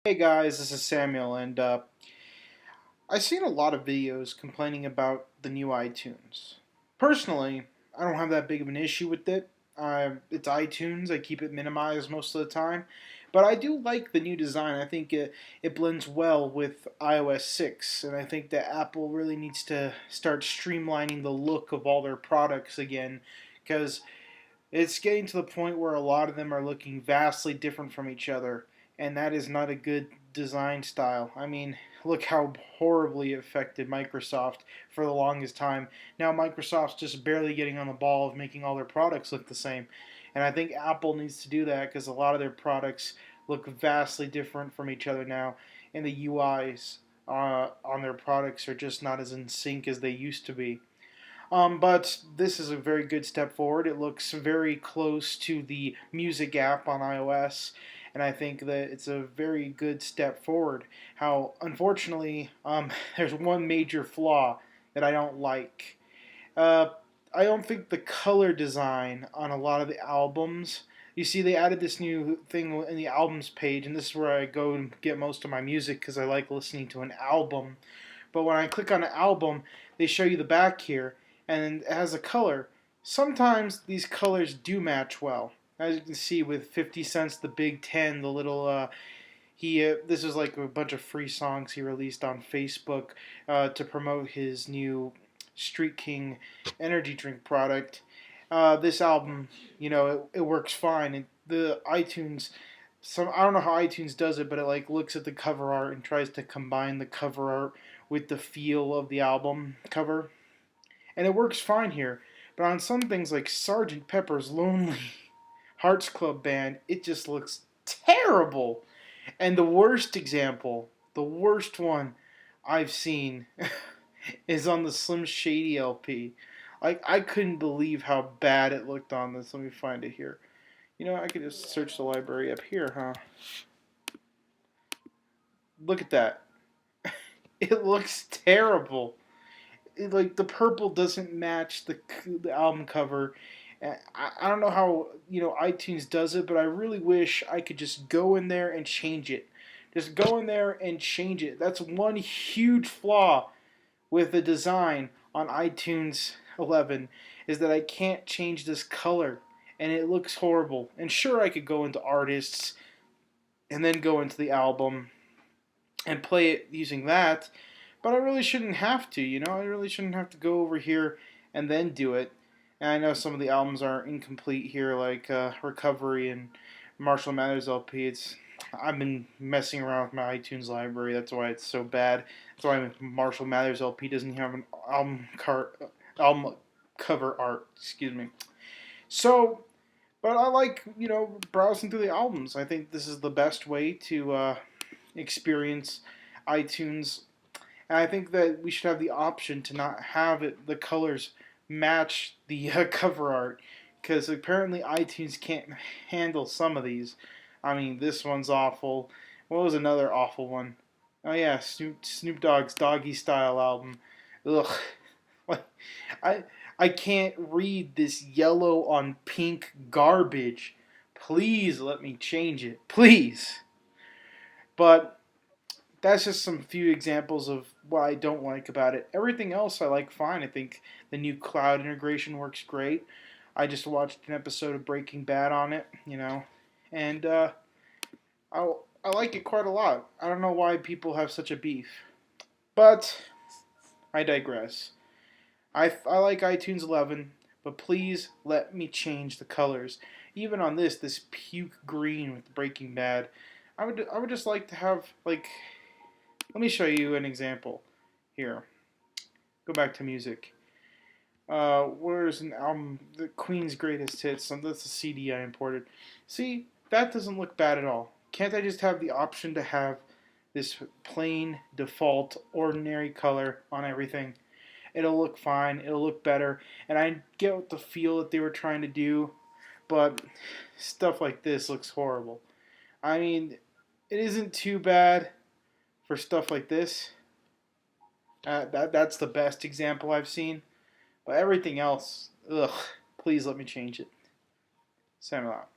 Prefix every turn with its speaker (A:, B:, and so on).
A: Hey guys, this is Samuel, and I've seen a lot of videos complaining about the new iTunes. Personally, I don't have that big of an issue with it. It's iTunes, I keep it minimized most of the time, but I do like the new design. I think it blends well with iOS 6, and I think that Apple really needs to start streamlining the look of all their products again, because it's getting to the point where a lot of them are looking vastly different from each other, and that is not a good design style. I mean, look how horribly it affected Microsoft for the longest time. Now Microsoft's just barely getting on the ball of making all their products look the same. And I think Apple needs to do that because a lot of their products look vastly different from each other now, and the UIs on their products are just not as in sync as they used to be. But this is a very good step forward. It looks very close to the music app on iOS, and I think that it's a very good step forward. How, unfortunately, there's one major flaw that I don't like. Uh, I don't think the color design on a lot of the albums. You see, they added this new thing in the albums page, and this is where I go and get most of my music because I like listening to an album. But when I click on an album, they show you the back here, and it has a color. Sometimes these colors do match well. As you can see with 50 Cent's The Big Ten, the little this is like a bunch of free songs he released on Facebook to promote his new Street King energy drink product. This album, it works fine. And the iTunes, I don't know how iTunes does it, but it like looks at the cover art and tries to combine the cover art with the feel of the album cover, and it works fine here. But on some things like Sergeant Pepper's Lonely Hearts Club Band, it just looks terrible. And the worst example, the worst one I've seen, is on the Slim Shady LP. Like, I couldn't believe how bad it looked on this. Let me find it here. I could just search the library up here, huh? Look at that. It looks terrible. Like the purple doesn't match the album cover. I don't know how iTunes does it, but I really wish I could just go in there and change it. Just go in there and change it. That's one huge flaw with the design on iTunes 11 is that I can't change this color, and it looks horrible. And sure, I could go into artists and then go into the album and play it using that, but I really shouldn't have to, I really shouldn't have to go over here and then do it. And I know some of the albums are incomplete here, like Recovery and Marshall Mathers LP. I've been messing around with my iTunes library. That's why it's so bad. That's why Marshall Mathers LP doesn't have an album cover art. Excuse me. So, but I like browsing through the albums. I think this is the best way to experience iTunes, and I think that we should have the option to not have the colors match the cover art, because apparently iTunes can't handle some of these. I mean, this one's awful. What was another awful one? Oh yeah, Snoop Dogg's Doggy Style album. Ugh, like I I can't read this yellow on pink garbage. Please let me change it, please. But that's just some few examples of what I don't like about it. Everything else I like fine. I think the new cloud integration works great. I just watched an episode of Breaking Bad on it, and I like it quite a lot. I don't know why people have such a beef, but I digress. I like iTunes 11, but please let me change the colors. Even on this puke green with Breaking Bad, I would just like to have like. Let me show you an example here. Go back to music. Where's an album? The Queen's Greatest Hits. That's a CD I imported. See, that doesn't look bad at all. Can't I just have the option to have this plain, default, ordinary color on everything? It'll look fine. It'll look better. And I get the feel that they were trying to do, but stuff like this looks horrible. I mean, it isn't too bad for stuff like this. That's the best example I've seen. But everything else, ugh, please let me change it. Samuel out.